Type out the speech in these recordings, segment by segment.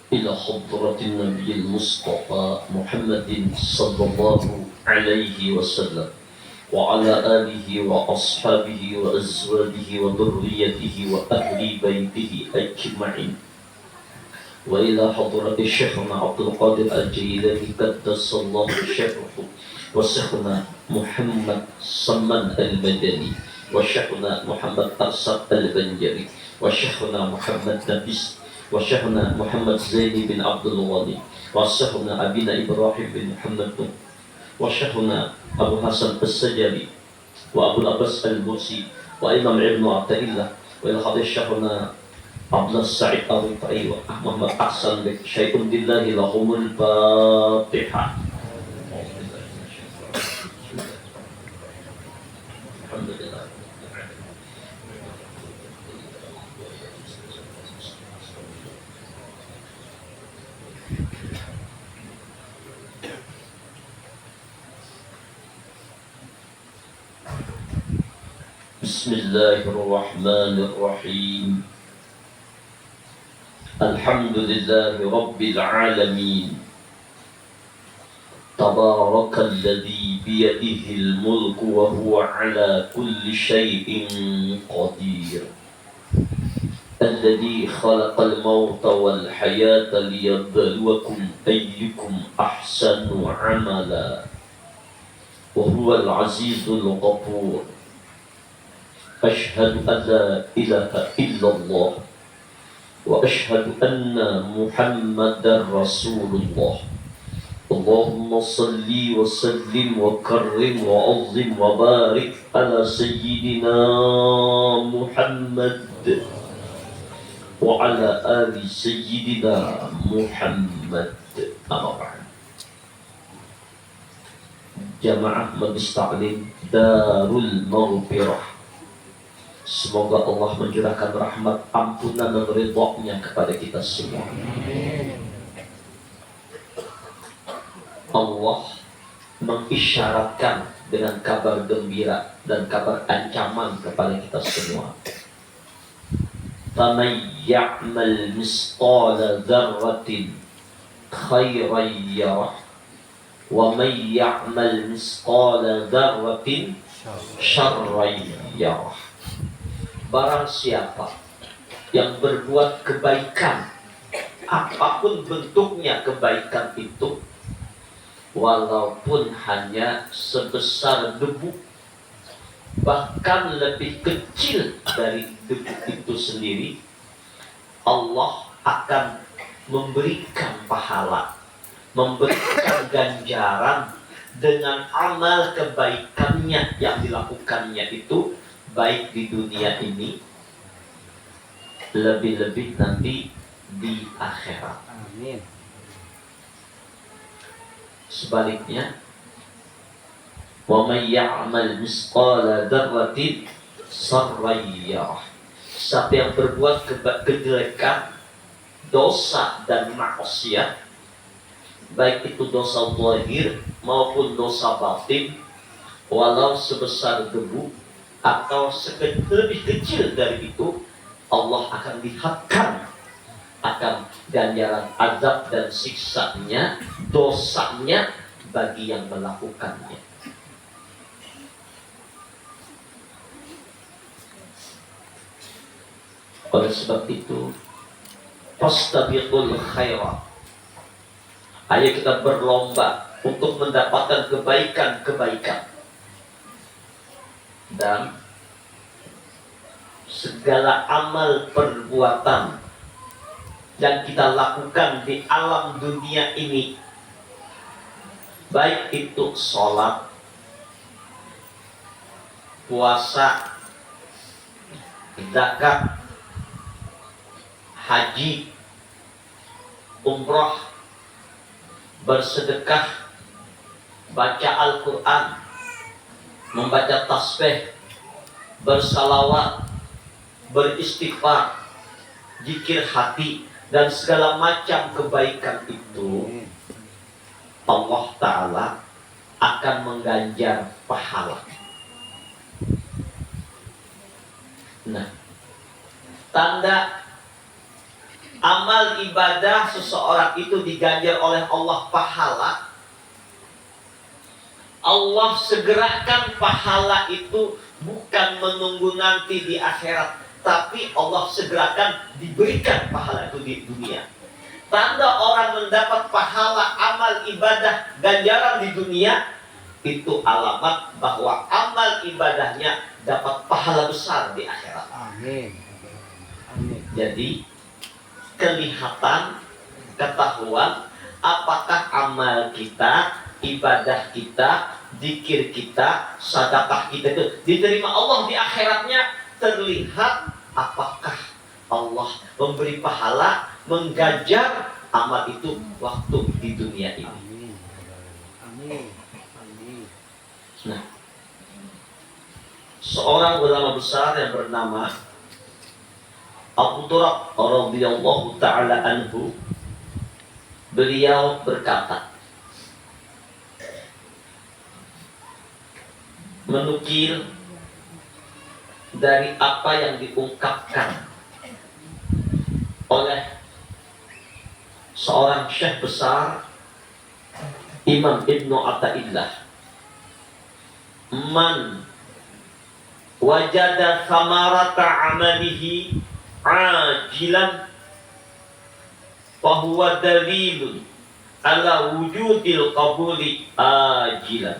إلى حضرة النبي المصطفى محمد صلى الله عليه وسلم وعلى آله وأصحابه وأزواجه وذريته وأهل بيته أجمعين وإلى حضرة شيخنا عبد القادر الجيلاني قدس الله شرفه وشيخنا محمد سلمان المدني وشيخنا محمد أرصد البنجري وشيخنا محمد نبيس وشيخنا محمد زيد بن عبد الغني وشيخنا أبينا إبراهيم بن محمد وشيخنا أبو حسن السجري وأبو العباس المرسي وإمام ابن عبد الله وإلى حضرة شيخنا عبد السعيد الرفعي ومحمد أحسن بك شيء لله لهم الفاتحة. الحمد لله. بسم الله الرحمن الرحيم. الحمد لله رب العالمين. تبارك الذي بيده الملك وهو على كل شيء قدير. الذي خلق الموت والحياة ليبلوكم أيكم أحسن عملا وهو العزيز الغفور. أشهد أن لا إله إلا الله وأشهد أن محمدا رسول الله. اللهم صل وسلم وكرم وعظم وبارك على سيدنا محمد وعلى آل سيدنا محمد. أما بعد. Jamaah Majlis Ta'lim Darul Maghfirah, semoga Allah mencurahkan rahmat, ampunan dan ridha-Nya kepada kita semua. Allah mengisyaratkan dengan kabar gembira dan kabar ancaman kepada kita semua. Faman ya'mal misqala dzarratin khairan yarah wa man ya'mal misqala dzarratin syarran yarah. Barang siapa yang berbuat kebaikan, apapun bentuknya kebaikan itu, walaupun hanya sebesar debu, bahkan lebih kecil dari debu itu sendiri, Allah akan memberikan pahala, memberikan ganjaran dengan amal kebaikannya yang dilakukannya itu, baik di dunia ini, lebih-lebih nanti di akhirat. Amin. Sebaliknya, wa may ya'mal misqala dzarratin syarran yarah. Siapa yang berbuat kejelekan, dosa dan maksiat, baik itu dosa zahir maupun dosa batin, walau sebesar debu atau lebih kecil dari itu, Allah akan lihatkan akan ganjaran azab dan siksanya, dosanya bagi yang melakukannya. Oleh sebab itu, fastabiqul khairat. Ayo kita berlomba untuk mendapatkan kebaikan-kebaikan. Dan segala amal perbuatan yang kita lakukan di alam dunia ini, baik itu sholat, puasa, zakat, haji, umrah, bersedekah, baca Al-Quran, membaca tasbih, bersalawat, beristighfar, zikir hati, dan segala macam kebaikan itu, Allah Ta'ala akan mengganjar pahala. Nah, tanda amal ibadah seseorang itu diganjar oleh Allah pahala, Allah segerakan pahala itu bukan menunggu nanti di akhirat, tapi Allah segerakan diberikan pahala itu di dunia. Tanda orang mendapat pahala amal ibadah ganjaran di dunia, itu alamat bahwa amal ibadahnya dapat pahala besar di akhirat. Amin. Amin. Jadi kelihatan, ketahuan apakah amal kita, ibadah kita, zikir kita, sedekah kita itu diterima Allah di akhiratnya. Terlihat apakah Allah memberi pahala, menggajar amal itu waktu di dunia ini. Amin. Amin. Amin. Nah, seorang ulama besar yang bernama Abu Turab radhiyallahu taala anhu, beliau berkata, menukil dari apa yang diungkapkan oleh seorang syekh besar, Imam Ibnu Athaillah, man wajada thamarata amalihi ajilan fahuwa dalilun ala wujudil qabuli ajilan.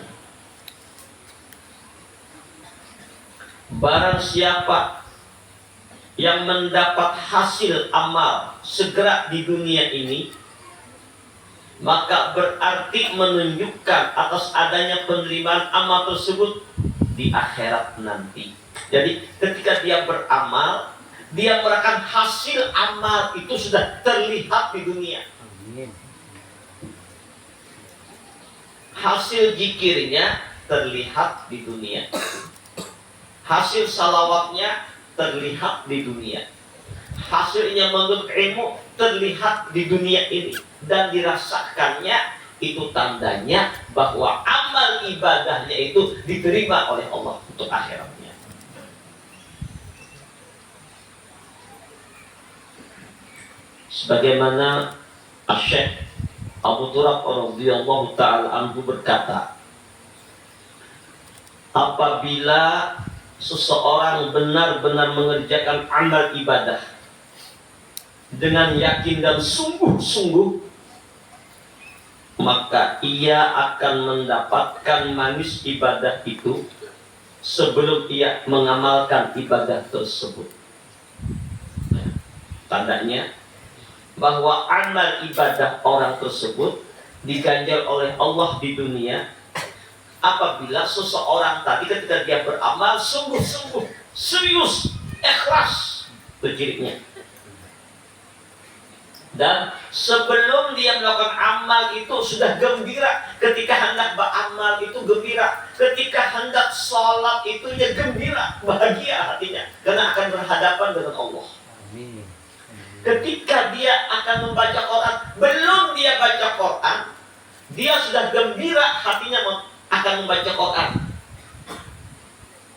Barang siapa yang mendapat hasil amal segera di dunia ini, maka berarti menunjukkan atas adanya penerimaan amal tersebut di akhirat nanti. Jadi ketika dia beramal, dia merasakan hasil amal itu sudah terlihat di dunia. Amin. Hasil zikirnya terlihat di dunia, hasil salawatnya terlihat di dunia, hasilnya menuntut ilmu terlihat di dunia ini, dan dirasakannya. Itu tandanya bahwa amal ibadahnya itu diterima oleh Allah untuk akhiratnya. Sebagaimana Syekh Abu Turab radhiyallahu taala anhu berkata, apabila seseorang benar-benar mengerjakan amal ibadah dengan yakin dan sungguh-sungguh, maka ia akan mendapatkan manis ibadah itu sebelum ia mengamalkan ibadah tersebut. Tandanya bahwa amal ibadah orang tersebut diganjar oleh Allah di dunia apabila seseorang tadi ketika dia beramal sungguh-sungguh, serius, ikhlas berjiriknya. Dan sebelum dia melakukan amal itu sudah gembira. Ketika hendak beramal itu gembira. Ketika hendak sholat itu dia gembira, bahagia hatinya, karena akan berhadapan dengan Allah. Amin. Ketika dia akan membaca Quran, belum dia baca Quran, dia sudah gembira hatinya akan membaca Quran.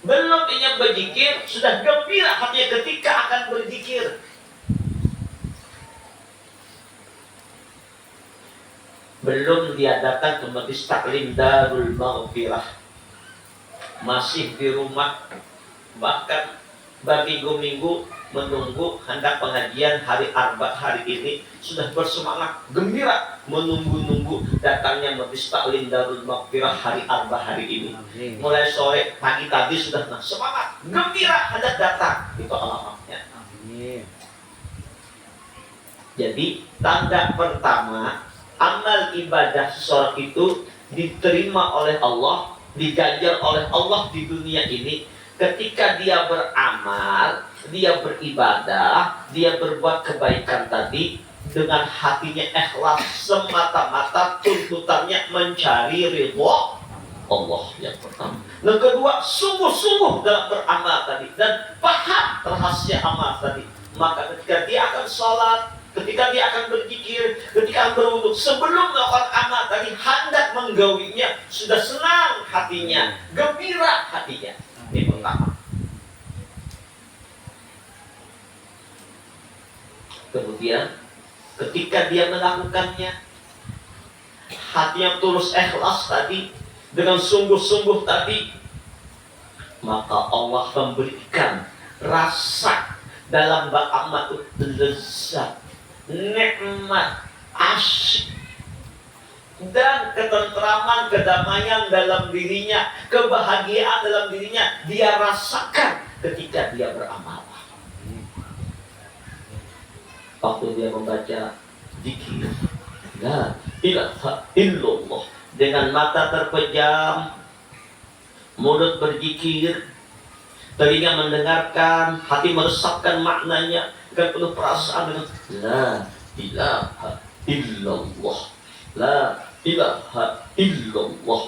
Belum dia berzikir, sudah gembira hatinya ketika akan berzikir. Belum dia datang ke majlis taklim Darul Maghfirah, masih di rumah, bahkan berminggu-minggu menunggu hendak pengajian hari Arba hari ini, sudah bersemangat gembira menunggu-nunggu datangnya majlis taklim Darul Maghfirah hari Arba hari ini. Amin. Mulai sore pagi tadi sudah semangat gembira hendak datang. Itu alamatnya. Amin. Jadi tanda pertama amal ibadah seseorang itu diterima oleh Allah, diganjar oleh Allah di dunia ini ketika dia beramal, dia beribadah, dia berbuat kebaikan tadi dengan hatinya ikhlas, semata-mata tuntutannya mencari ridho Allah yang pertama. Yang kedua, sungguh-sungguh dalam beramal tadi dan paham rahasia amal tadi. Maka ketika dia akan sholat, ketika dia akan berzikir, ketika akan berwudu, sebelum melakukan amal tadi hendak menggawinya, sudah senang hatinya, gembira hatinya. Ini pertama. Kemudian ketika dia melakukannya, hatinya tulus ikhlas tadi, dengan sungguh-sungguh tadi, maka Allah memberikan rasa dalam amat lezat, nikmat, asyik, dan ketentraman, kedamaian dalam dirinya, kebahagiaan dalam dirinya, dia rasakan ketika dia beramal. Waktu dia membaca zikir, la ilaha illallah, dengan mata terpejam, mulut berzikir, telinga mendengarkan, hati meresapkan maknanya, dengan penuh perasaan dengan la ilaha illallah, la ilaha illallah,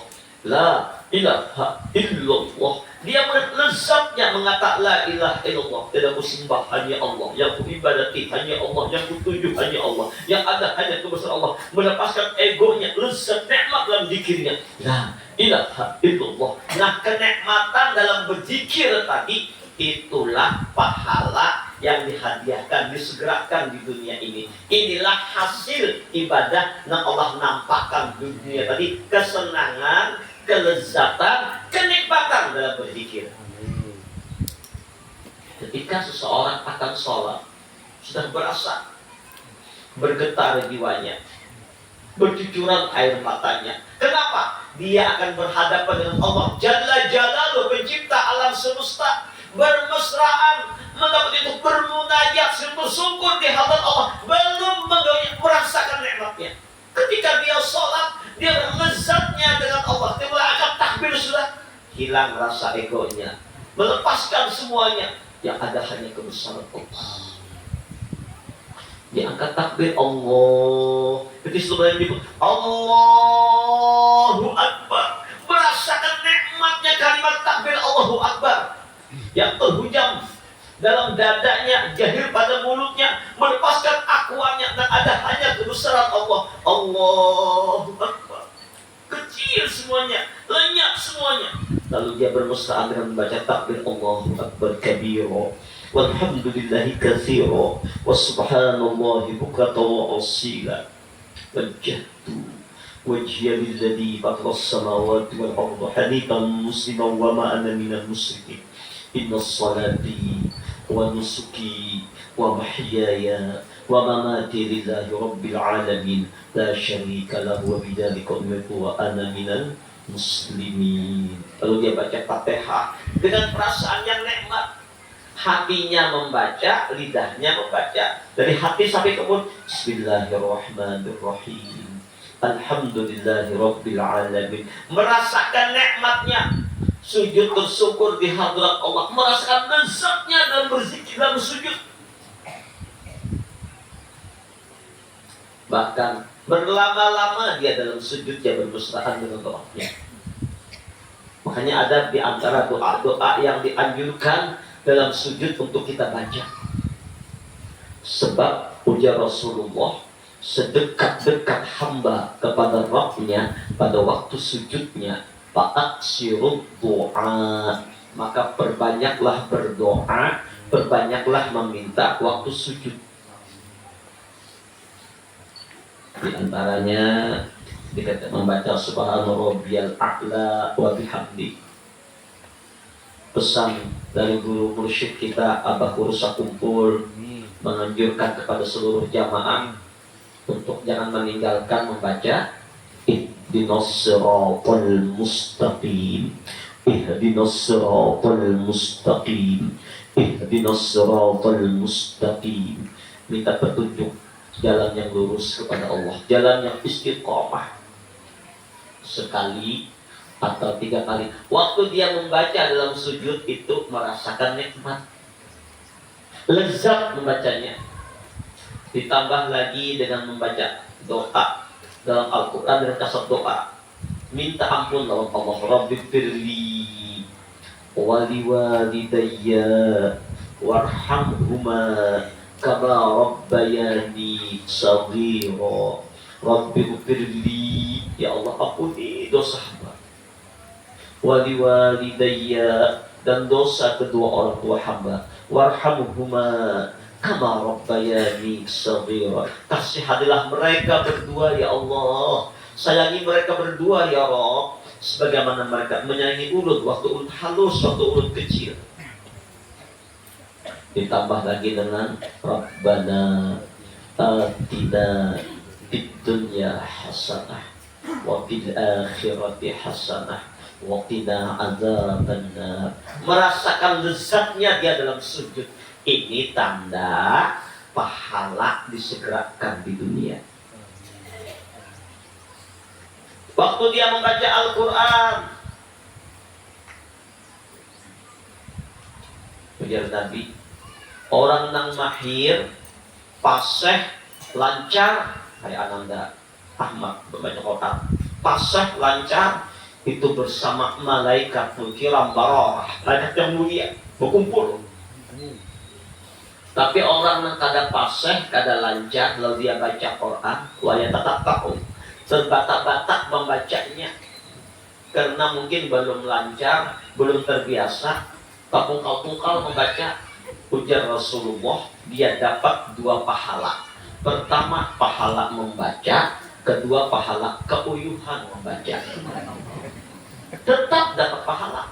la ilaha illallah. Dia lezatnya mengatakan la ilaha illallah. Tidak kusembah hanya Allah, yang kuibadati hanya Allah, yang kutuju hanya Allah, yang ada hanya kebesaran Allah. Melepaskan egonya, lezat nikmat dalam zikirnya, la ilaha illallah. Nah, kenikmatan dalam berzikir tadi, itulah pahala yang dihadiahkan, disegerakan di dunia ini. Inilah hasil ibadah yang Allah nampakkan di dunia tadi, kesenangan, kelezatan, kenikmatan dalam berzikir. Ketika seseorang akan sholat, sudah berasa bergetar jiwanya, bercucuran air matanya. Kenapa? Dia akan berhadapan dengan Allah Jalla Jalaluhu, pencipta alam semesta, bermesraan, mendapat itu bermunajat, sungguh-sungguh di hadapan Allah, belum merasakan nikmatnya. Ketika dia sholat, dia berlezatnya dengan Allah, dia akan takbir, sudah hilang rasa egonya, melepaskan semuanya, yang ada hanya kebesaran Allah. Dia angkat takbir Allah, ketika sebelum disebut Allahu Akbar, merasakan nikmatnya kalimat takbir Allahu Akbar yang terhujam dalam dadanya, jahir pada mulutnya, melepaskan akuannya, dan ada hanya kebesaran Allah. Allahu Akbar, kecil semuanya, lenyap semuanya. Lalu dia bermesraan dengan membaca takbir Allahu Akbar kabira, walhamdulillahi katsira, wasubhanallahi bukratan wa asila. Wajjahtu wajhiya lilladzi fatara as-samawati wal arda hanifan musliman wa ma ana minal musyrikin. Inna salati wa nusuki wa mahyaya wa mamati lillahi rabbil alamin la syarika lahu wa bidzalika umirtu wa ana minal muslimin. Lalu dia baca Fatihah dengan perasaan yang nikmat, hatinya membaca, lidahnya membaca, dari hati sampai ke mulut. Bismillahirrahmanirrahim, alhamdulillahi rabbil alamin. Merasakan nikmatnya sujud bersyukur di hadirat Allah, merasakan lezatnya dalam berzikir, dalam sujud. Bahkan berlama-lama dia dalam sujud, dia bermesraan dengan Allahnya. Makanya ada di antara doa-doa yang dianjurkan dalam sujud untuk kita baca. Sebab ujar Rasulullah, sedekat-dekat hamba kepada Rabbnya pada waktu sujudnya, fa'aksirud doa, maka perbanyaklah berdoa, perbanyaklah meminta waktu sujud. Di antaranya kita membaca Subhana Rabbiyal A'la wa bihamdi. Pesan dari guru mursyid kita Abah Kursa Kumpul menganjurkan kepada seluruh jamaah untuk jangan meninggalkan membaca Ihdinas siratal mustaqim, Ihdinas siratal mustaqim, Ihdinas siratal mustaqim. Minta petunjuk jalan yang lurus kepada Allah, jalan yang istiqomah. Sekali atau 3 kali waktu dia membaca dalam sujud itu merasakan nikmat, lezat membacanya. Ditambah lagi dengan membaca doa dalam Al-Quran dengan kasar doa, minta ampun lawan Allah. Rabbighfirli waliwalidayya warhamhuma kama rabbayani shaghira. Rabbighfirli, ya Allah ampuni dosa hamba, waliwalidayya, dan dosa kedua orang tua hamba, warhamhuma, kama rabbayani shaghira. Kasihanilah mereka berdua ya Allah. Sayangi mereka berdua ya Rabb, sebagaimana mereka menyayangi Ulun waktu Ulun halus, waktu Ulun kecil. Ditambah lagi dengan Rabbana atina fid dunya hasanah wa fil akhirati hasanah wa qina adzabannar. Merasakan lezatnya dia dalam sujud. Ini tanda pahala disegerakan di dunia. Waktu dia membaca Al-Quran, ujar Nabi, orang nang mahir, fasih, lancar, kayak Ananda Ahmad membaca Quran, fasih, lancar, itu bersama malaikat kiram bararah, malaikat yang mulia, berkumpul. Tapi orang yang kada fasih, kada lancar, lalu dia baca Quran, waya tetap tahu, terbatak-batak membacanya, karena mungkin belum lancar, belum terbiasa, kapungkal-pungkal membaca. Ujar Rasulullah, dia dapat 2 pahala. Pertama, pahala membaca, kedua, pahala keuyuhan membaca. Tetap dapat pahala.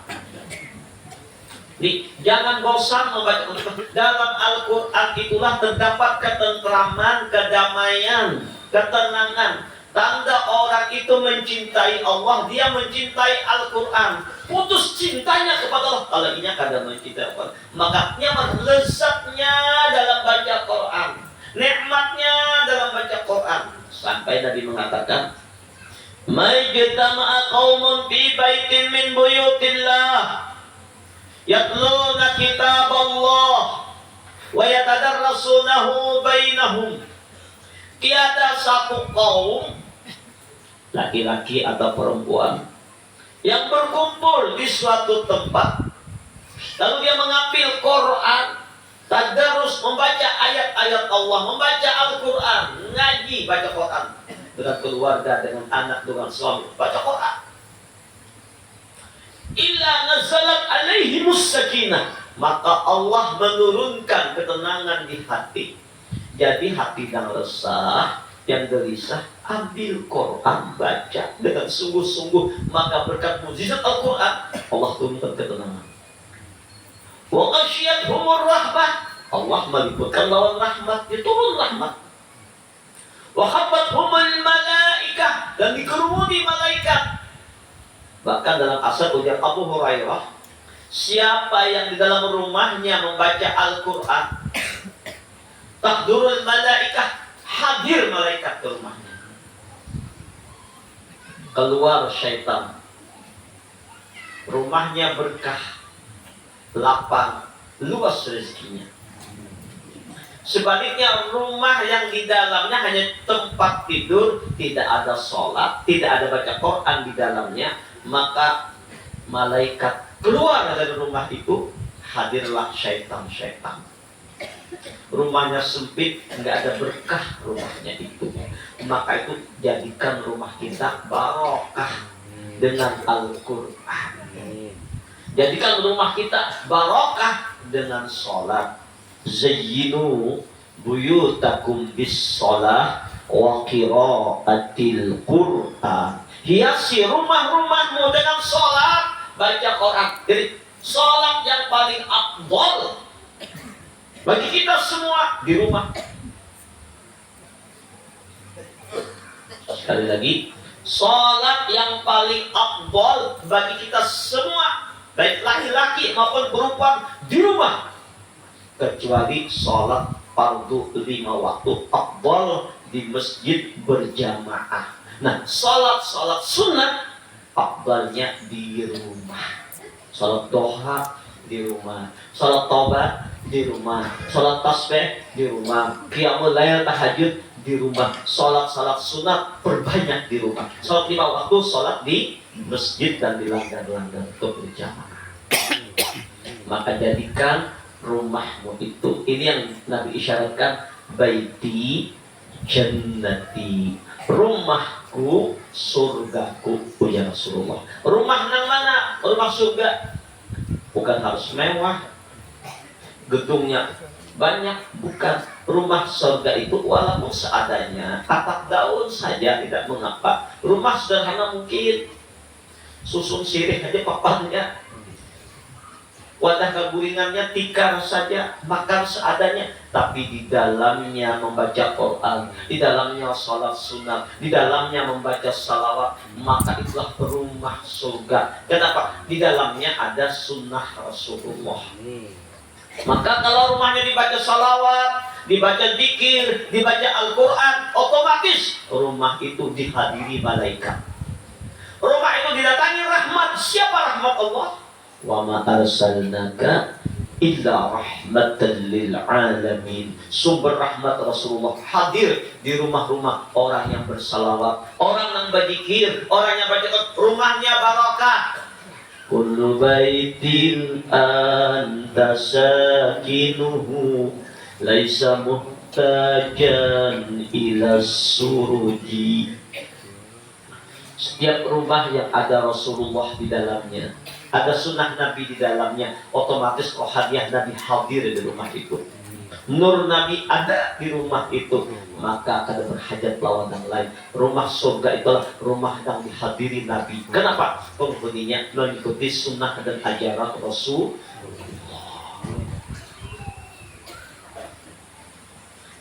Nih, jangan bosan membaca. Dalam Al-Quran itulah terdapat ketentraman, kedamaian, ketenangan. Tanda orang itu mencintai Allah, dia mencintai Al-Quran. Putus cintanya kepada Allah kalau ini kadang mencintai Allah. Maka nyaman lezatnya dalam baca Quran, nikmatnya dalam baca Quran. Sampai Nabi mengatakan, "Majtama'a qaumun fi baitin min buyutillah yatluna kitab Allah wa yatadarrasunahu bainahum." Tiada satu kaum, laki-laki atau perempuan, yang berkumpul di suatu tempat, lalu dia mengambil Quran, tadarus, membaca ayat-ayat Allah, membaca Al-Quran, ngaji, baca Quran dengan keluarga, dengan anak, dengan suami, baca Quran. Illa nazalat alaihimus sakinah, maka Allah menurunkan ketenangan di hati. Jadi hati yang resah, yang gelisah, ambil Quran, baca dengan sungguh-sungguh, maka berkat mukjizat Al-Quran Allah turunkan ketenangan. Wa ghasyiyatuhumur rahmah, Allah meliputkan lawan rahmat, dia turun rahmat. Wa hafathumul malaikah, dan dikerumuni malaikat. Bahkan dalam asar ujar Abu Hurairah, siapa yang di dalam rumahnya membaca Al-Quran, tahdurul malaikah, hadir malaikat ke rumahnya. Keluar syaitan, rumahnya berkah, lapang, luas rezekinya. Sebaliknya rumah yang di dalamnya hanya tempat tidur, tidak ada sholat, tidak ada baca Quran di dalamnya, maka malaikat keluar dari rumah itu, hadirlah syaitan-syaitan. Rumahnya sempit, nggak ada berkah rumahnya itu. Maka itu jadikan rumah kita barokah dengan Al-Quran. Jadikan rumah kita barokah dengan sholat. Zayyinu buyutakum bis sholah wa qiraatil Qur'an. Hiasi rumah-rumahmu dengan sholat, baca Quran. Jadi sholat yang paling afdal bagi kita semua di rumah. Sekali lagi, sholat yang paling afdal bagi kita semua, baik laki-laki maupun perempuan, di rumah. Kecuali sholat fardu 5 waktu afdal di masjid berjamaah. Nah, sholat sunnah afdalnya di rumah. Sholat duha di rumah, sholat taubat di rumah, sholat tasbih di rumah, qiyamul lail, tahajud di rumah, sholat sunat perbanyak di rumah, sholat 5 waktu, sholat di masjid dan di langgar-langgar untuk berjamaah. Maka jadikan rumahmu itu, ini yang Nabi isyaratkan, baiti jannati, rumahku surgaku. Ya Rasulullah, rumah nang mana? Rumah surga bukan harus mewah, gedungnya banyak bukan. Rumah surga itu walaupun seadanya, atap daun saja tidak mengapa. Rumah sederhana mungkin, susun sirih aja papannya, wadah keguringannya tikar saja, makan seadanya, tapi di dalamnya membaca Quran, di dalamnya sholat sunnah, di dalamnya membaca salawat, maka itulah rumah surga. Kenapa? Di dalamnya ada sunnah Rasulullah. Maka kalau rumahnya dibaca salawat, dibaca zikir, dibaca Al-Quran, otomatis rumah itu dihadiri malaikat. Rumah itu didatangi rahmat. Siapa rahmat Allah? Wa ma arsalnaka illa rahmatan lil alamin. Sumber rahmat Rasulullah hadir di rumah-rumah orang yang bersalawat, orang yang berzikir, orang yang baca Quran, rumahnya barakah. Kullu baitin anta sakinuhu laisa muhtajan ila suruji. Setiap rumah yang ada Rasulullah di dalamnya, ada sunnah Nabi di dalamnya, otomatis rohaniah Nabi hadir di rumah itu. Nur Nabi ada di rumah itu, maka akan berhajat lawan yang lain. Rumah surga itulah rumah yang dihadiri Nabi. Kenapa? Penghuninya mengikuti sunnah dan ajaran Rasul.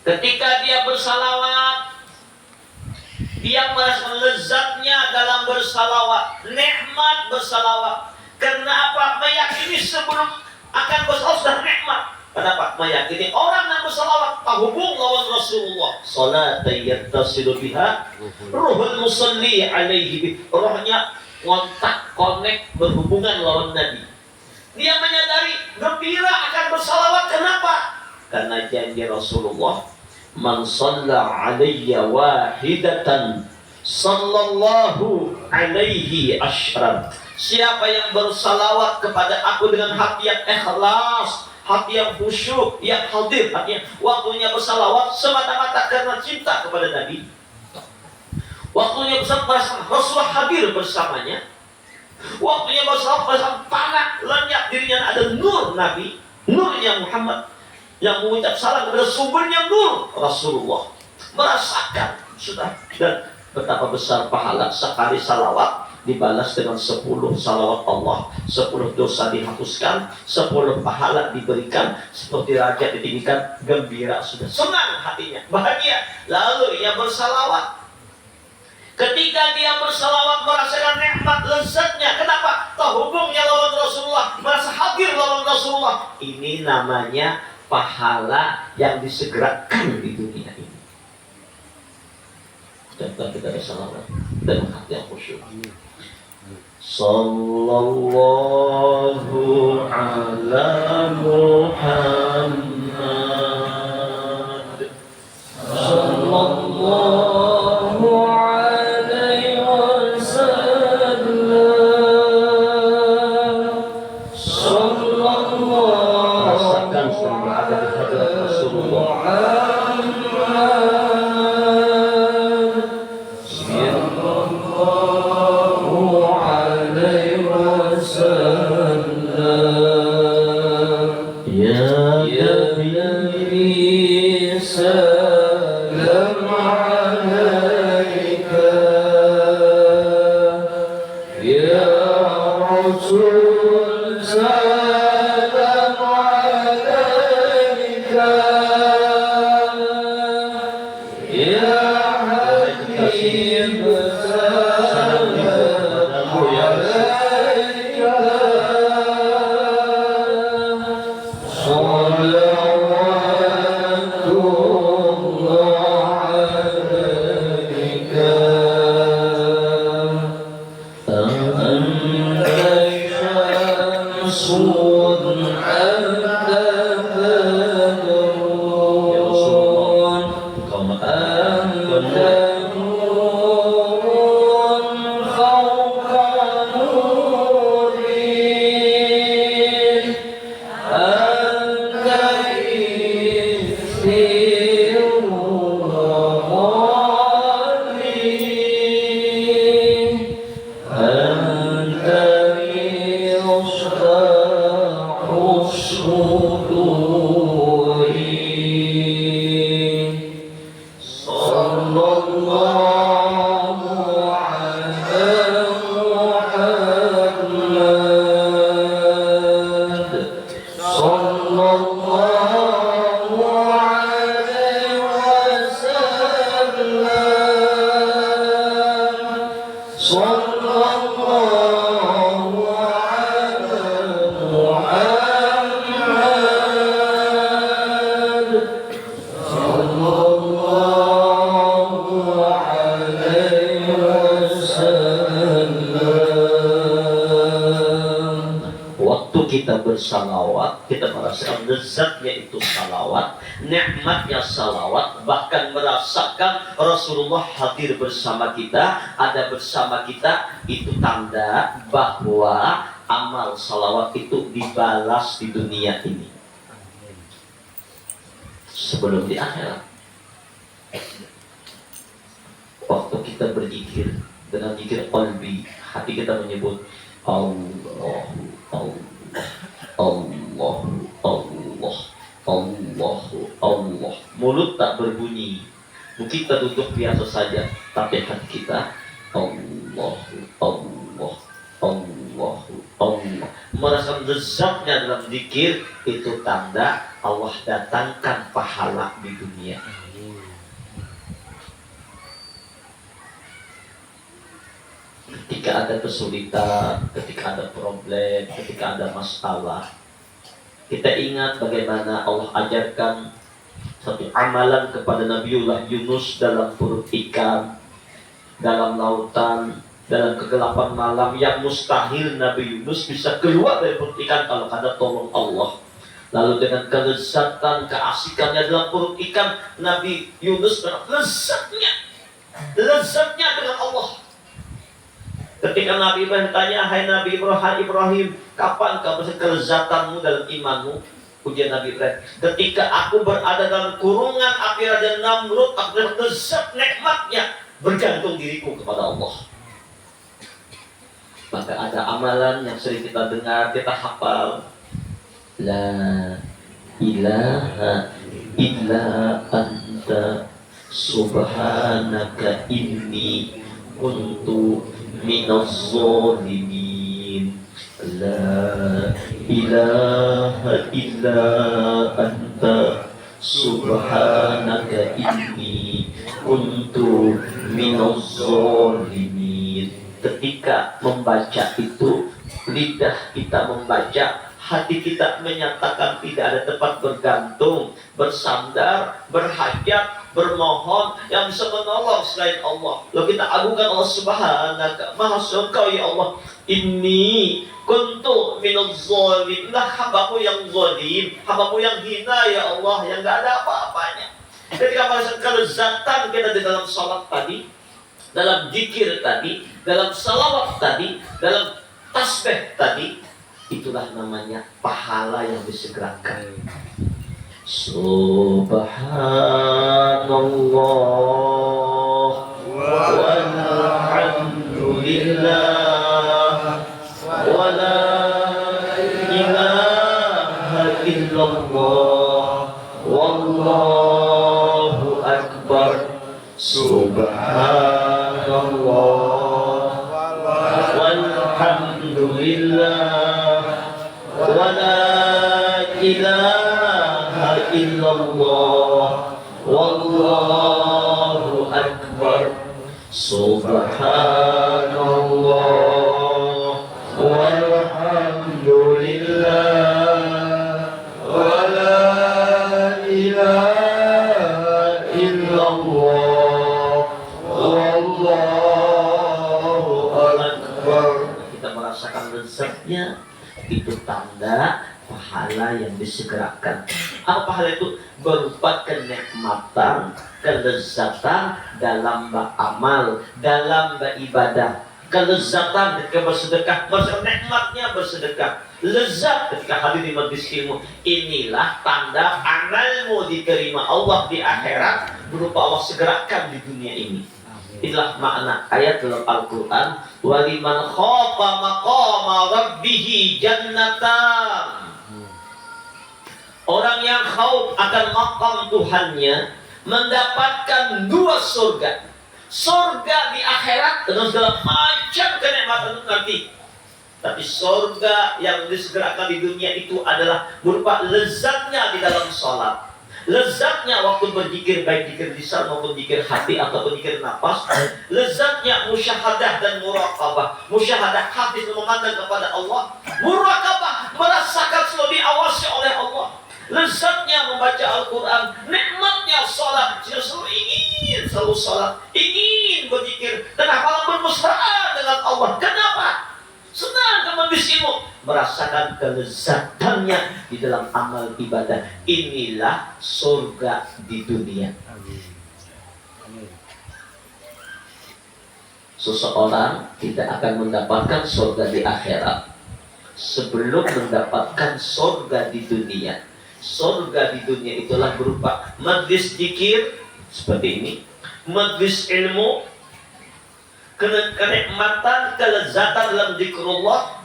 Ketika dia bersalawat, dia merasakan lezatnya dalam bersalawat, nikmat bersalawat. Karena apa? Meyakini sebelum akan bersalawat sudah nikmat. Kenapa? Meyakini orang yang bersalawat terhubung lawan Rasulullah. Salat yattasilu biha ruhul musalli alaihi. Rohnya kontak, connect, berhubungan lawan Nabi. Dia menyadari gembira akan bersalawat. Kenapa? Karena janji Rasulullah, man shalla alayya wahidatan sallallahu alaihi asyran. Siapa yang bersalawat kepada aku dengan hati yang ikhlas, hati yang khusyuk, yang hadir, hati yang waktunya bersalawat semata-mata karena cinta kepada Nabi, waktunya bersama Rasulullah hadir bersamanya, waktunya bersalawat bersama panah lenyap dirinya, ada nur Nabi, nurnya Muhammad yang mengucap salam kepada sumbernya nur Rasulullah, merasakan sudah. Dan betapa besar pahala sekali salawat dibalas dengan 10 salawat Allah, 10 dosa dihapuskan, 10 pahala diberikan, seperti raja ditinggikan, gembira sudah, senang hatinya, bahagia. Lalu ia bersalawat. Ketika dia bersalawat merasakan nikmat lezatnya. Kenapa? Terhubungnya lawan Rasulullah, merasa hadir lawan Rasulullah. Ini namanya pahala yang disegerakan di dunia ini. Contoh kita bersalawat dengan hati yang khusyuk. Sallallahu ala Muhammad, sallallahu alaihi wasallam, sallallahu. Rasakan selalu ada di hadirat Rasulullah. kita bersalawat, kita merasakan lezatnya itu salawat, nikmatnya salawat, bahkan merasakan Rasulullah hadir bersama kita, ada bersama kita, itu tanda bahwa amal salawat itu dibalas di dunia ini sebelum di akhirat. Waktu kita berzikir dengan zikir qalbi, hati kita menyebut Allah, Allah, Allah, Allah, Allah, Allah. Mulut tak berbunyi, mungkin kita duduk biasa saja, tapi hati kita Allah, Allah, Allah, Allah. Merasakan lezatnya dalam zikir, itu tanda Allah datangkan pahala di dunia. Ketika ada kesulitan, ketika ada problem, ketika ada masalah, kita ingat bagaimana Allah ajarkan satu amalan kepada Nabiullah Yunus dalam perut ikan, dalam lautan, dalam kegelapan malam, yang mustahil Nabi Yunus bisa keluar dari perut ikan kalau ada tolong Allah. Lalu dengan kelezatan, keasikannya dalam perut ikan, Nabi Yunus lezatnya dengan Allah. Ketika Nabi Ibrahim tanya, hai Nabi Ibrahim, kapan kau bisa kelezatanmu dalam imanmu? Ujian Nabi Ibrahim, ketika aku berada dalam kurungan api Raja Namrud, aku lezat nikmatnya bergantung diriku kepada Allah. Maka ada amalan yang sering kita dengar, kita hafal. La ilaha illa anta subhanaka inni kuntu minaz zalimin. La ilaha illa anta subhanaka inni kuntu minaz zalimin. Ketika membaca itu, lidah kita membaca, hati kita menyatakan tidak ada tempat bergantung, bersandar, berhajat, bermohon yang bisa menolong selain Allah. Lalu kita agungkan Allah Subhanaka, Maha Suci Engkau ya Allah. Ini kuntu minaz zalimin, hambamu yang zalim, hambamu yang hina ya Allah, yang gak ada apa-apanya. Ketika merasakan kelezatan kita di dalam salat tadi, dalam zikir tadi, dalam salawat tadi, dalam tasbih tadi, itulah namanya pahala yang disegerakan. Subhanallah walhamdulillah wa la ilaha illallah wallahu akbar. Subhanallah walhamdulillah wa la ilaha illallah wallahu akbar. Subhanallah walhamdulillah wa la ilaha illallah wallahu akbar. Kita merasakan lezatnya, itu tanda pahala yang disegerakan. Apa pahala itu? Berupa kenikmatan, kelezatan dalam beramal, dalam beribadah. Kelezatan ketika bersedekah, nikmatnya bersedekah. Lezat ketika hadir di majlis ilmu. Inilah tanda amalmu diterima Allah di akhirat, berupa Allah segerakan di dunia ini. Itulah makna ayat dalam Al-Quran. Waliman khafa maqama rabbihi jannatan. Orang yang khauf akan maqam Tuhannya mendapatkan dua surga. Surga di akhirat dengan segala macam kenikmatan nanti. Tapi surga yang disegerakan di dunia itu adalah berupa lezatnya di dalam sholat, lezatnya waktu berzikir, baik zikir lisan maupun zikir hati ataupun zikir nafas, lezatnya musyahadah dan muraqabah. Musyahadah hati memandang kepada Allah, muraqabah merasakan selalu diawasi oleh Allah. Lezatnya membaca Al-Quran, nikmatnya sholat, selalu ingin selalu sholat, ingin berzikir dan hafalan bermesraan dengan Allah. Kenapa? Senang ke majlis ilmu. merasakan kelezatannya di dalam amal ibadah. Inilah surga di dunia. Amin. Amin. Seseorang tidak akan mendapatkan surga di akhirat sebelum mendapatkan surga di dunia. Surga di dunia itulah berupa majlis zikir seperti ini, majlis ilmu, kenikmatan, kelezatan dalam zikrullah.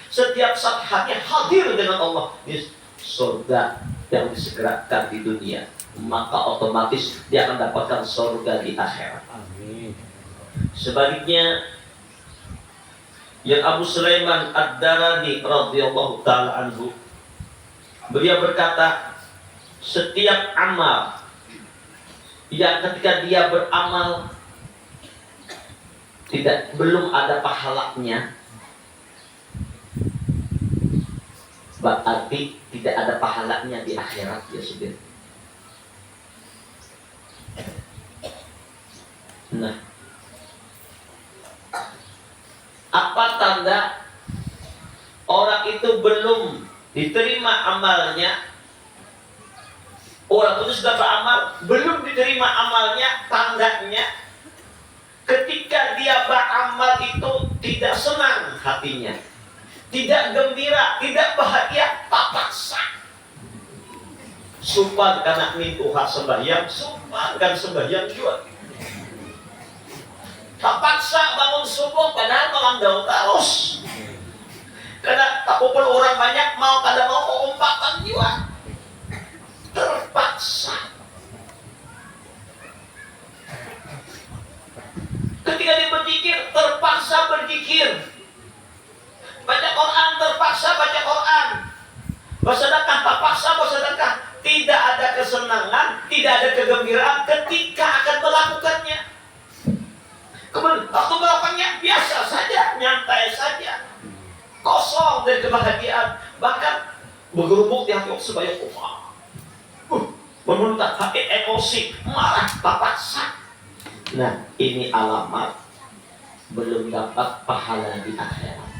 Setiap saat hati hadir dengan Allah. Ini surga yang disegerakan di dunia. Maka otomatis dia akan dapatkan surga di akhirat. Amin. Sebaliknya, yang Abu Sulaiman Ad-Darani radhiyallahu taala anhu, beliau berkata, setiap amal yang ketika dia beramal belum ada pahalanya, berarti tidak ada pahalanya di akhirat ya sudah. Nah, apa tanda orang itu belum diterima amalnya? Orang itu sudah beramal, belum diterima amalnya. Tandanya ketika dia beramal itu tidak senang hatinya, tidak gembira, tidak bahagia, tak paksa. Sumpah karena mintuha sembahyang, sumpah kan sembahyang juga. Tak paksa bangun subuh padahal malam daun terus. Karena tak kumpul orang banyak mau kada mau umpatan juga. Terpaksa. Ketika dia berzikir, terpaksa berzikir. Baca Quran, terpaksa baca Quran. Bersedekah, terpaksa bersedekah. Tidak ada kesenangan, tidak ada kegembiraan ketika akan melakukannya. Kemudian waktu melakukannya biasa saja, nyantai saja, kosong dari kebahagiaan, bahkan bergerumuk di hati sebanyak memuntah hati, emosi, marah, terpaksa. Nah, ini alamat belum dapat pahala di akhirat.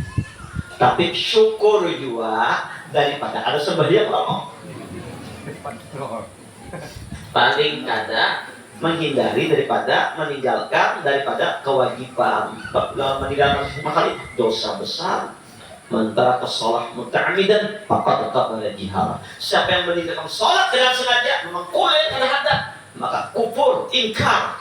Tapi syukur juga daripada ada sembahyang lama. Paling kada menghindari daripada meninggalkan daripada kewajiban, meninggalkan makhluk dosa besar. Mentara kesolah muta'amidan maka tetap pada jihad. Siapa yang meninggalkan sholat dengan sengaja memang kulit terhadap, maka kufur, ingkar.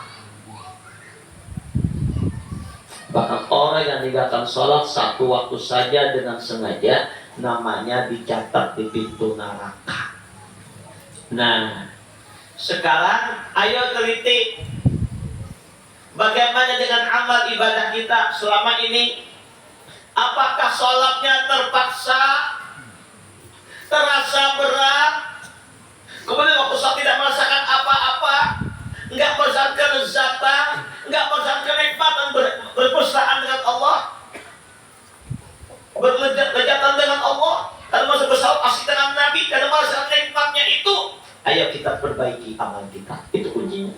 Bahkan orang yang meninggalkan sholat satu waktu saja dengan sengaja, namanya dicatat di pintu neraka. Nah, sekarang ayo teliti bagaimana dengan amal ibadah kita selama ini. Apakah sholatnya terpaksa, terasa berat, kemudian waktu sholat tidak merasakan apa-apa, nggak merasakan kelezatan, nggak merasakan kenikmatan bermesraan dengan Allah, berlejatan dengan Allah, karena masa bersalat asik dengan Nabi, karena merasakan nikmatnya itu. Ayo kita perbaiki amal kita, itu kuncinya.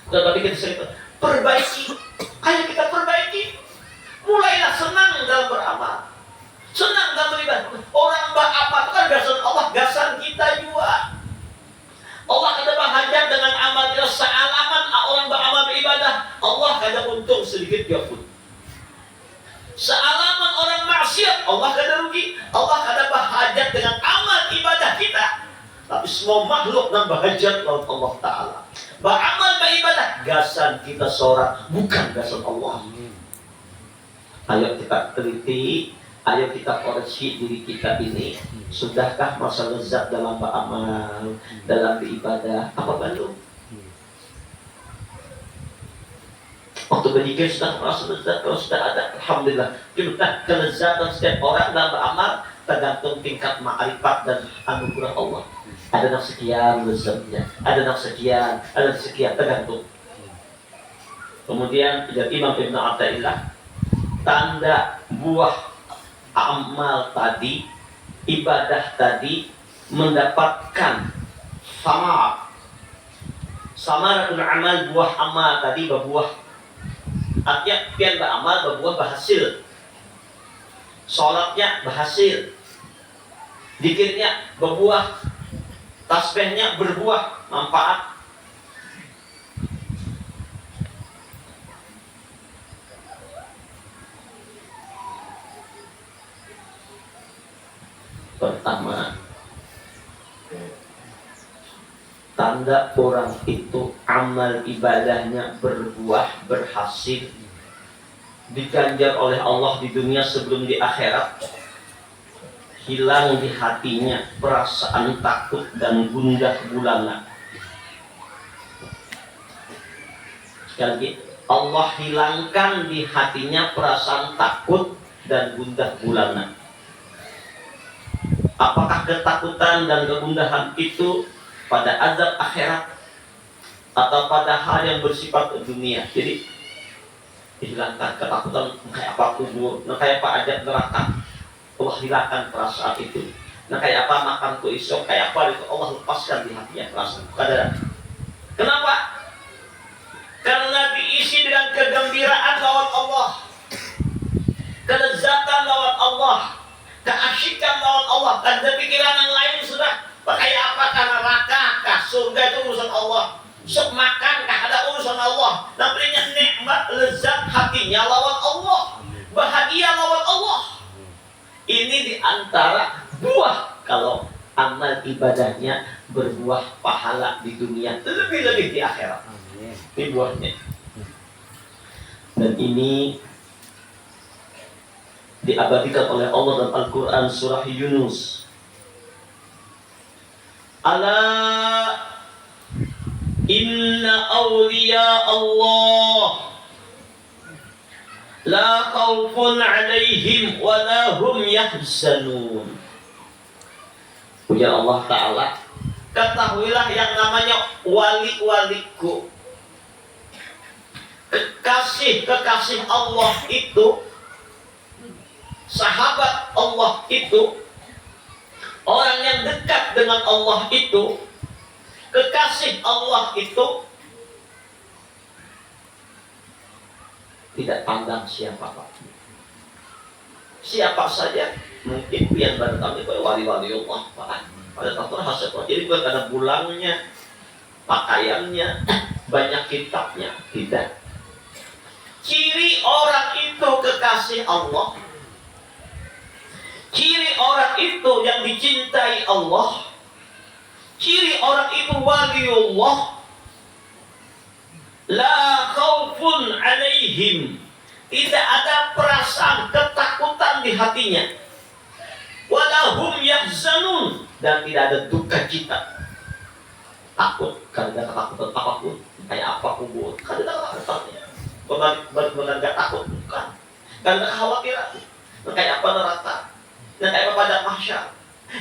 Tadi kita sering perbaiki, ayo kita perbaiki. Mulailah senang dalam beramal, senang dalam beribadah. Orang beramal itu kan gasan Allah, gasan kita juga. Allah kada berhajat dengan amal kita sealaman. Orang beramal beribadah, Allah kada untung sedikit dia pun. Sealaman orang maksiat, Allah kada rugi. Allah kada berhajat dengan amal ibadah kita. Tapi semua makhluk dan berhajat lawan Allah Ta'ala. Beramal beribadah, gasan kita seorang, bukan gasan Allah. Ayo kita teliti, ayo kita koreksi diri kita ini. Sudahkah masa lezat dalam beramal, dalam beribadah? Apa belum? Waktu berzikir sudah merasa lezat, kalau sudah ada, alhamdulillah. Cuma kelezatan setiap orang dalam beramal tergantung tingkat ma'rifat dan anugerah Allah. Ada yang sekian lezatnya, ada yang sekian, ada yang sekian, tergantung. Kemudian Imam Ibn Athaillah, tanda buah amal tadi, ibadah tadi mendapatkan samaratul amal, buah amal tadi berbuah. Artinya pian beramal berbuah berhasil. Sholatnya berhasil, Zikirnya berbuah, tasbihnya berbuah manfaat. Pertama, tanda orang itu amal ibadahnya berbuah, berhasil, diganjar oleh Allah di dunia sebelum di akhirat. Hilang di hatinya perasaan takut dan gundah gulana. Sekali lagi, Allah hilangkan di hatinya perasaan takut dan gundah gulana. Apakah ketakutan dan kegundahan itu pada azab akhirat atau pada hal yang bersifat dunia? Jadi dihilangkan ketakutan, kayak apa kubur, kayak apa azab neraka. Allah hilangkan perasaan itu. Kayak apa makan tuh isok, kayak apa itu Allah lepaskan di hatinya perasaan. Kenapa? Karena diisi dengan kegembiraan lawan Allah, kelezatan lawan Allah, keasyikan lawan Allah, dan pikiran yang lain sudah kayak apa, karena neraka, kah surga itu urusan Allah, sok makan kah ada urusan Allah, namanya nikmat lezat hatinya lawan Allah, bahagia lawan Allah. Ini diantara buah kalau amal ibadahnya berbuah pahala di dunia, lebih-lebih di akhirat. Ini buahnya. Dan ini diabadikan oleh Allah dalam Al-Quran surah Yunus. Ala inna awliya Allah la khawfun alaihim wa la hum yahzanun. Ujar Allah Ta'ala, ketahuilah yang namanya wali-waliku, kekasih-kekasih Allah itu, sahabat Allah itu, orang yang dekat dengan Allah itu, kekasih Allah itu, tidak pandang siapa saja. Mungkin yang baru kami wali-wali Allah, pada takut hasil. Jadi bukan karena bulangnya, pakaiannya, banyak kitabnya, tidak. Ciri orang itu kekasih Allah, ciri orang itu yang dicintai Allah, ciri orang itu waliullah, la khaufun alaihim, tidak ada perasaan ketakutan di hatinya, walahum yahzanun, dan tidak ada duka cita. Takut karena ketakutan apapun, kayak apa kubur, karena ketakutannya. Benar-benar gak takut, bukan. Karena kekhawatiran, kayak apa neraka, kayak apa pada mahsyar,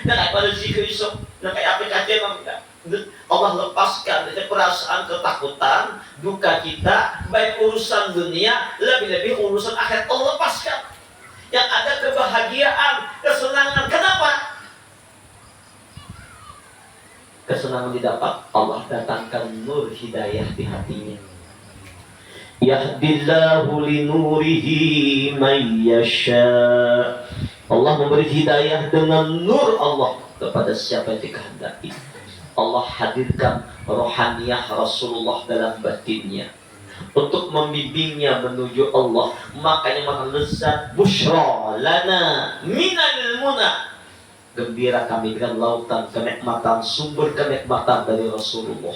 kayak apa pada zikir isok, kayak apa kajian, enggak. Allah lepaskan dari perasaan ketakutan, duka cita, baik urusan dunia, lebih-lebih urusan akhirat Allah lepaskan. Yang ada kebahagiaan, kesenangan. Kenapa? Kesenangan didapat, Allah datangkan nur hidayah di hatinya. Yahdillahu linurihi man yasha. Allah memberi hidayah dengan nur Allah kepada siapa yang dikehendaki. Allah hadirkan rohaniyah Rasulullah dalam batinnya untuk membimbingnya menuju Allah. Makanya maka lezat busyra lana minal muna, gembira kami dengan lautan kenikmatan, sumber kenikmatan dari Rasulullah.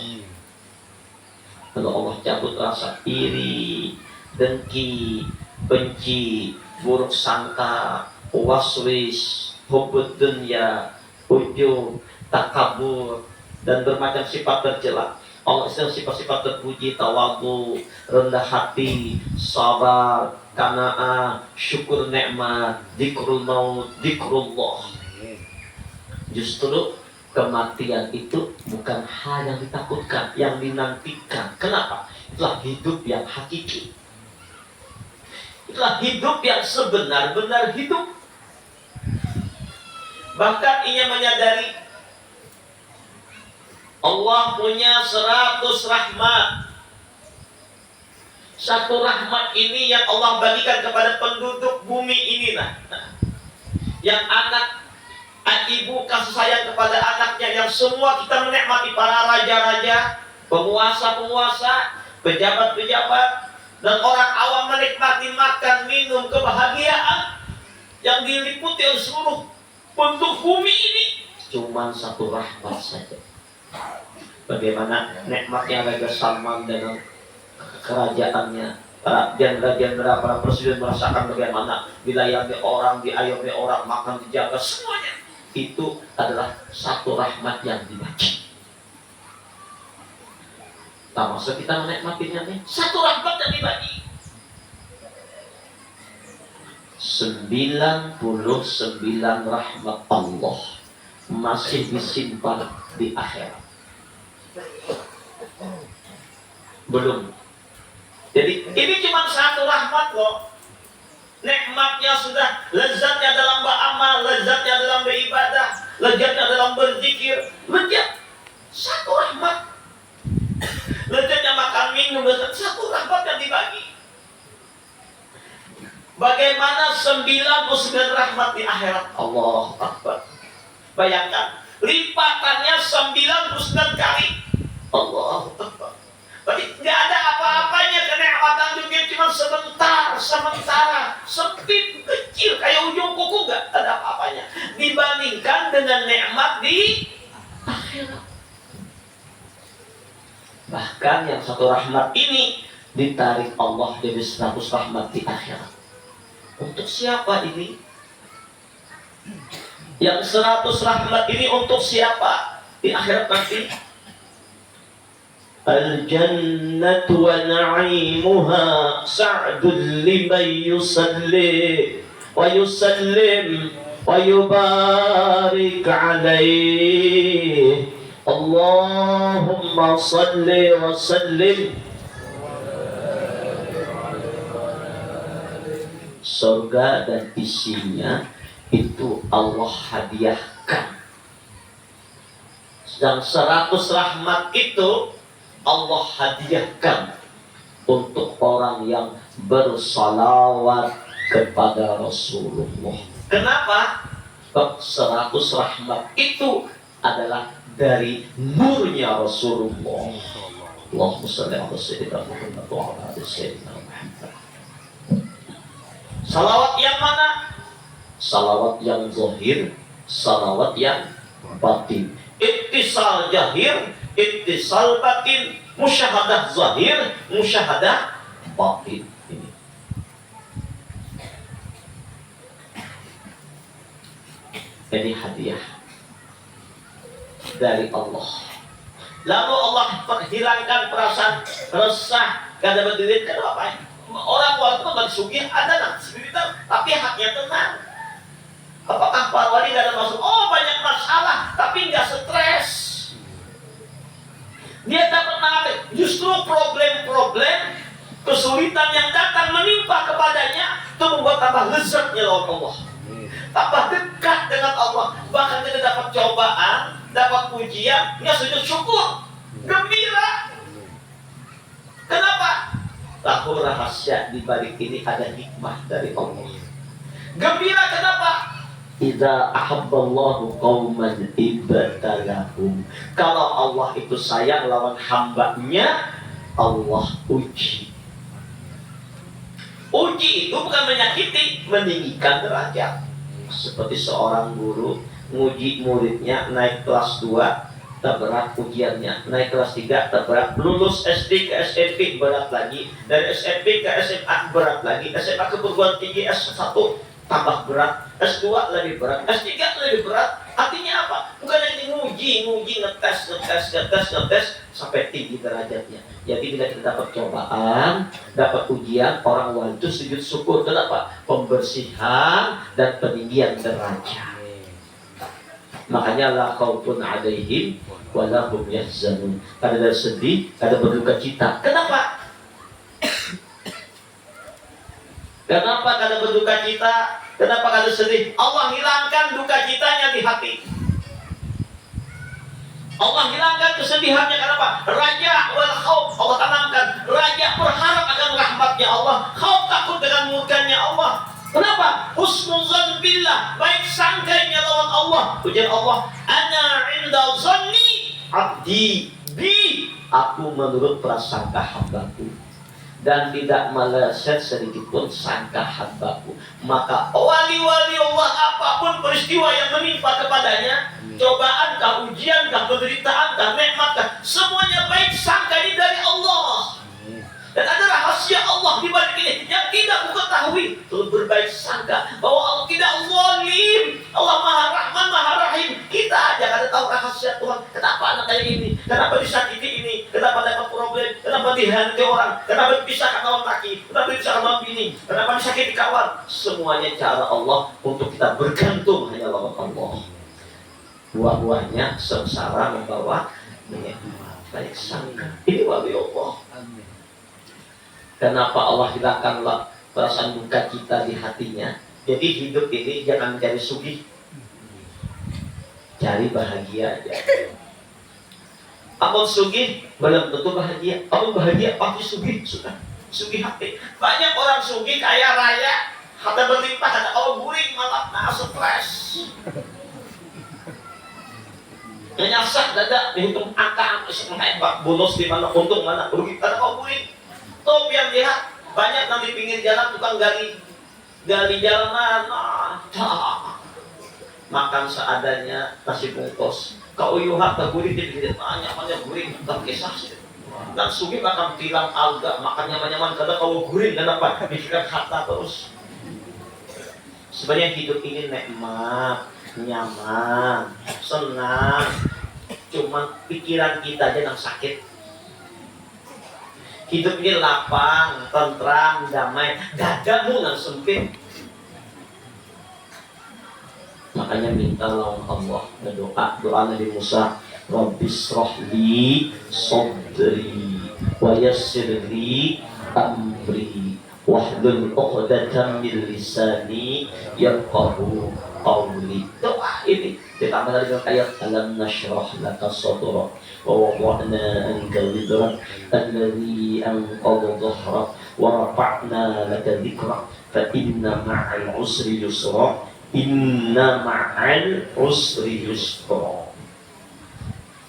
Kalau Allah cabut rasa iri, dengki, benci, buruk sangka, waswis, hubbud dunya, ujub, takabur, dan bermacam sifat tercela. Allah sedang sifat-sifat terpuji, tawadhu, rendah hati, sabar, qanaah, syukur nikmat, dzikrul maut, dzikrullah. Justru kematian itu bukan hal yang ditakutkan, yang dinantikan. Kenapa? Itulah hidup yang hakiki. Itulah hidup yang sebenar-benar hidup. Bahkan ia menyadari Allah punya 100 rahmat. Satu rahmat ini yang Allah bagikan kepada penduduk bumi inilah. Yang Ibu kasih sayang kepada anaknya, yang semua kita menikmati para raja-raja, penguasa-penguasa, pejabat-pejabat, dan orang awam menikmati makan, minum, kebahagiaan yang diliputi oleh seluruh penduduk bumi ini. Cuman satu rahmat saja. Bagaimana nikmatnya Raja Salman dengan kerajaannya, para jenderal-jenderal, para presiden merasakan bagaimana dilayani orang, diayomi orang, makan dijaga, semuanya. Itu adalah satu rahmat yang dibagi. Tak maksud kita menikmatinya nih, satu rahmat yang dibagi. 99 rahmat Allah masih disimpan di akhirat. Belum. Jadi ini cuma satu rahmat loh. Nikmatnya sudah, lezatnya dalam beramal, lezatnya dalam beribadah, lezatnya dalam berzikir, lezat satu rahmat. Lezatnya makan minum, lezat satu rahmat yang dibagi. Bagaimana 99 rahmat di akhirat? Allah Akbar. Bayangkan, lipatannya 99 kali. Allah Akbar. Berarti tidak ada apa-apanya kenikmatan dunia, cuma sementara, sempit, kecil, kayak ujung kuku, nggak ada apa-apanya dibandingkan dengan nikmat di akhirat. Bahkan yang satu rahmat ini ditarik Allah dari 100 rahmat di akhirat. Untuk siapa ini? Yang 100 rahmat ini untuk siapa di akhirat nanti? Al-jannatu wa na'imuha sa'dun liman yusalli wa yusallim wa yubarik alaih. Allahumma salli wa sallim. Surga dan isinya itu Allah hadiahkan. Sedang 100 rahmat itu Allah hadiahkan untuk orang yang bersalawat kepada Rasulullah. Kenapa? 100 rahmat itu adalah dari nurnya Rasulullah. Allahumma shalli ala sayyidina Muhammad wa ala ali sayyidina Muhammad. Salawat yang mana? Salawat yang zahir, salawat yang batin. Ittisal jahir, ittisal batin, musyahadah zahir, musyahadah batin. Ini. Ini hadiah dari Allah. Lalu Allah hilangkan perasaan resah, kada berdiri, kada apa? Orang waktu bersugih ada nanti, tapi haknya tenang. Apakah para wali tidak ada maksud? Oh, banyak masalah, tapi nggak stres. Dia dapat mengalami justru problem-problem, kesulitan yang datang menimpa kepadanya itu membuat tambah lezatnya lawan Allah, tambah dekat dengan Allah. Bahkan kita dapat cobaan, dapat pujian, dia sujud syukur, gembira. Kenapa? Tahu rahasia di balik ini ada hikmah dari Allah. Gembira kenapa? Idza ahabballahu qauman ibtalahum. Kalau Allah itu sayang lawan hambanya, Allah uji. Uji itu bukan menyakiti, meninggikan derajat. Seperti seorang guru nguji muridnya naik kelas 2, terberat ujiannya, naik kelas 3 terberat, lulus SD ke SMP berat lagi, dari SMP ke SMA berat lagi, SMA ke perguruan tinggi S1 tambah berat, S2 lebih berat, S3 lebih berat. Artinya apa? Bukan hanya nguji, ngetes sampai tinggi derajatnya. Jadi bila kita dapat cobaan, dapat ujian, orang wali itu sujud syukur. Kenapa? Pembersihan dan peninggian derajat. Makanya la khaufun 'alaihim wa la hum yahzanun. Kada sedih, kada berduka cita. Kenapa? Kenapa kada berduka cita? Kenapa kada sedih? Allah hilangkan duka citanya di hati. Allah hilangkan kesedihannya. Kenapa? Raja wal khauf Allah tanamkan. Raja berharap akan rahmatnya Allah, khauf takut dengan murkanya Allah. Kenapa? Husnuzan billah, baik sangkanya lawan Allah. Allah. Ujian Allah, ana inda zanni abdi bi, aku menurut prasangka hambaku dan tidak meleset sedikit pun sangka hambaku. Maka wali-wali Allah, apapun peristiwa yang menimpa kepadanya, cobaan kah, ujian kah, penderitaan kah, nikmat kah, semuanya baik sangka ini dari Allah. Dan ada rahasia Allah di balik ini yang tidak ku ketahui. Terus berbaik sangka bahwa Allah tidak zalim, Allah Maha Rahman, Maha Rahim. Kita aja kada tahu rahasia Tuhan. Kenapa anak kayak ini? Kenapa disakiti ini? Kenapa dapat problem? Kenapa dihanti orang? Kenapa dipisahkan kawan laki? Kenapa dipisahkan kawan bini? Kenapa disakiti kawan? Semuanya cara Allah untuk kita bergantung hanya kepada Allah. Buah-buahnya sengsara membawa nikmat. Baik sangka. Ini wali Allah. Kenapa Allah hilangkanlah perasaan duka kita di hatinya? Jadi hidup ini jangan mencari sugih, cari bahagia aja. Amun sugih belum tentu bahagia. Amun bahagia pasti sugih, sudah sugih hati. Banyak orang sugih kaya raya, harta berlimpah, ada Allah guring malah stres. Menyasar dada dihitung angka, bonus di mana, untung mana, rugi, ada Allah guring. Top yang lihat banyak nanti pinggir jalan tukang gali jalanan, makan seadanya nasi bungkus. Kau yuhat tak gurih tidak banyak gurih tak kisah sih. Dan sugi makan tilang alga makan nyaman kada kau gurih kenapa? Pikiran harta terus. Sebenarnya hidup ini nikmat, nyaman, senang. Cuma pikiran kita aja yang sakit. Hidup ini lapang, tentram, damai, dadamu yang sempit. Makanya minta lawan Allah, doa Nabi Musa, Rabbis rohli sadri wa yassirli amri wahlul 'uqdatam min lisani yafqahu qawli. Doa ini ditambah lagi dengan ayat alam nashrah laka sadrak wa wada'na anka wizrak alladhi anqadha dhahrak wa rafa'na laka dhikrak fa inna ma'al usri yusra inna ma'al usri yusra.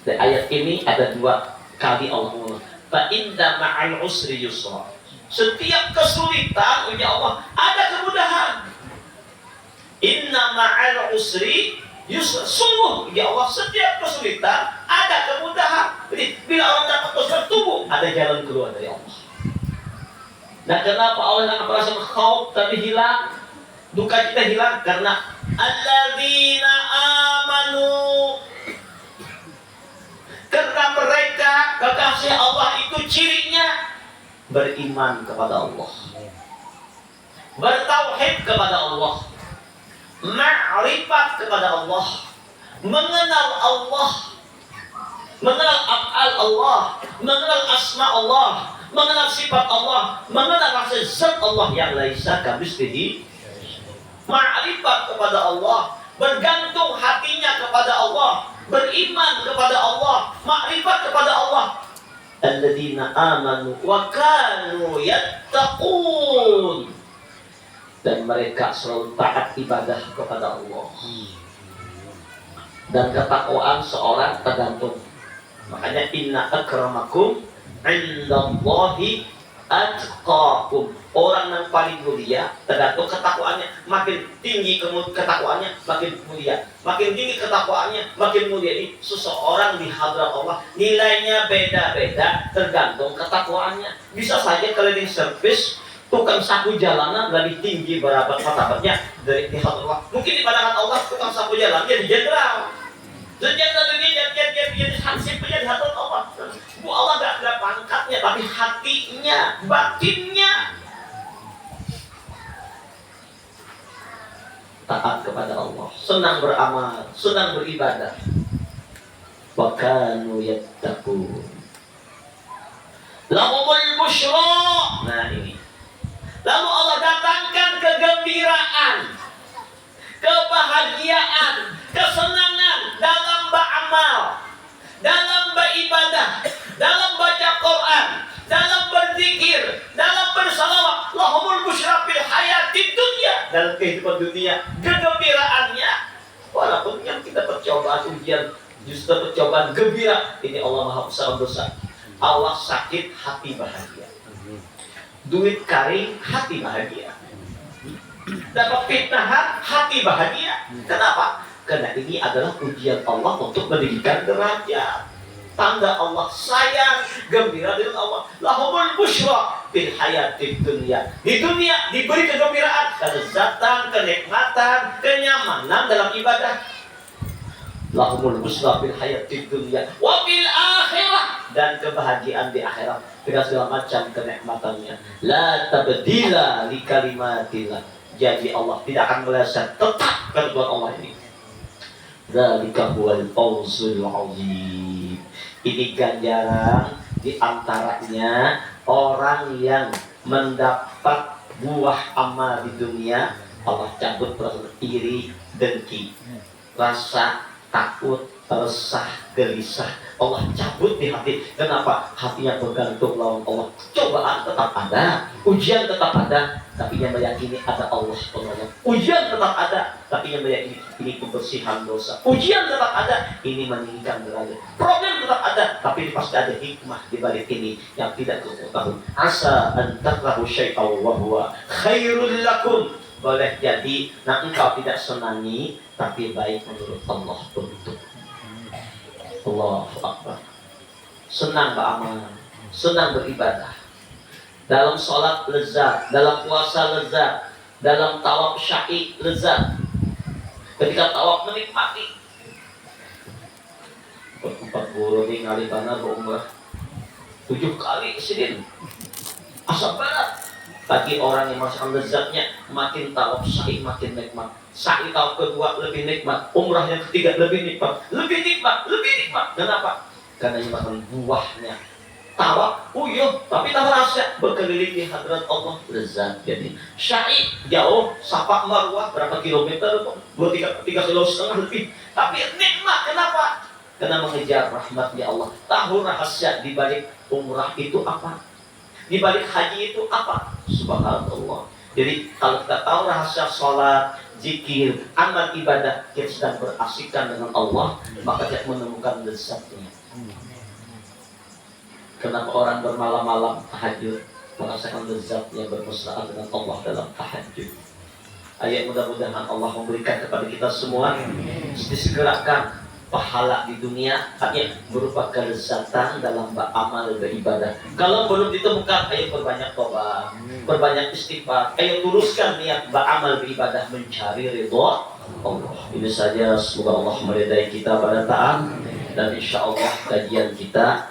Di ayat ini ada dua kali Allah fa inna ma'al usri yusra. Setiap kesulitan uji Allah ada kemudahan. Inna ma'al usri yusra. Sungguh ya Allah setiap kesulitan ada kemudahan. Jadi bila orang dapat kesulitan tunggu ada jalan keluar dari Allah. Nah kenapa Allah yang perasaan khauf tadi hilang, duka kita hilang? Karena alladzina amanu, karena mereka kekasih Allah itu cirinya beriman kepada Allah, bertauhid kepada Allah, ma'rifat kepada Allah, mengenal Allah, mengenal af'al Allah, mengenal asma Allah, mengenal sifat Allah, mengenal zat Allah yang laisa kamitslihi. Ma'rifat kepada Allah, bergantung hatinya kepada Allah, beriman kepada Allah, ma'rifat kepada Allah. Alladzina amanu wa kanu yattaqun, dan mereka selalu taat ibadah kepada Allah. Dan ketakwaan seorang tergantung. Makanya inna akramakum indallahi atqakum. Orang yang paling mulia tergantung ketakwaannya. Makin tinggi ketakwaannya makin mulia. Makin tinggi ketakwaannya makin mulia. Ini seseorang di hadrat Allah nilainya beda-beda tergantung ketakwaannya. Bisa saja keliling servis tukang sapu jalanan lebih tinggi berapa martabatnya dari di hadrat Allah. Mungkin di pandangan Allah tukang sapu jalan jadi jenderal. Jenderal dunia jadi hansip punya di hadrat Allah. Bu Allah gak ada pangkatnya tapi hatinya, batinnya taat kepada Allah, senang beramal, senang beribadah. Wa kanu yattaqun. Lahumul busyra. Nah ini. Lalu Allah datangkan kegembiraan, kebahagiaan, kesenangan dalam beramal, dalam beribadah, dalam baca Quran, dalam berzikir, dalam bersalawat. Lahumul busyra fil hayatid dunya, dalam kehidupan dunia. Kegembiraannya Walaupun yang kita percobaan ujian, justru percobaan gembira, ini Allah Maha Besar dosa. Allah sakit, hati bahagia. Duit kering, hati bahagia. Dapat fitnahan, hati bahagia. Kenapa? Karena ini adalah ujian Allah untuk meninggikan derajat. Tanda Allah sayang, gembira dengan Allah. Lahumul busyra fil hayatid dunya. Di dunia diberi kegembiraan, kelezatan, kenikmatan, kenyamanan dalam ibadah. Lahumul busyra fil hayatid dunya wa fil akhirah, dan kebahagiaan di akhirat dengan segala macam kenikmatannya. La tabdila li kalimatillah. Jadi Allah tidak akan meleset, tetap ketentuan Allah ini. Dzalika huwal fawzul 'azim. Ini ganjaran di antaranya orang yang mendapat buah amal di dunia. Allah cabut rasa iri, dengki, rasa takut, resah, gelisah. Allah cabut di hati. Kenapa? Hatinya bergantung lawan Allah. Cobaan tetap ada, ujian tetap ada, tapi yang meyakini ada Allah penolong. Ujian tetap ada, tapi yang meyakini ini kebersihan dosa. Ujian tetap ada, ini meninggikan derajat. Problem tetap ada, tapi pasti ada hikmah di balik ini yang tidak kita tahu. Asa an takrahu syai'an wa huwa khairul lakum. Boleh jadi, nah engkau tidak senangi, tapi baik menurut Allah untuk Allahu Akbar. Senang beramal, senang beribadah. Dalam sholat lezat, dalam puasa lezat, dalam tawaf syai lezat. Ketika tawaf menikmati. 4 guru ini ngali bana berumrah 7 kali Senin. Asal barat. Bagi orang yang merasakan lezatnya, makin tawaf syai makin nikmat. Syai tawaf kedua lebih nikmat, umrah yang ketiga lebih nikmat, lebih nikmat, lebih nikmat. Kenapa? Karena yang makan buahnya. Tawaf, tapi tak rasa berkeliling di hadrat Allah, lezat jadi. Syai jauh, Safa Marwah berapa kilometer? 3,5 kilo lebih. Tapi nikmat, kenapa? Karena mengejar rahmatnya Allah. Tahu rahasia di balik umrah itu apa? Di balik haji itu apa? Subhanallah. Jadi kalau kita tahu rahasia sholat, zikir, amal ibadah, kita sedang berasikan dengan Allah, maka kita menemukan lezatnya. Kenapa orang bermalam-malam tahajud merasakan lezatnya bermesraan dengan Allah dalam tahajud? Ayat mudah-mudahan Allah memberikan kepada kita semua disegerakan pahala di dunia, artinya berupa kelezatan dalam amal beribadah. Kalau belum ditemukan, ayo perbanyak tobat, perbanyak istighfar, ayo luruskan niat beramal beribadah mencari ridha Allah. Ini saja, semoga Allah meridai kita pada taat, dan insya Allah kajian kita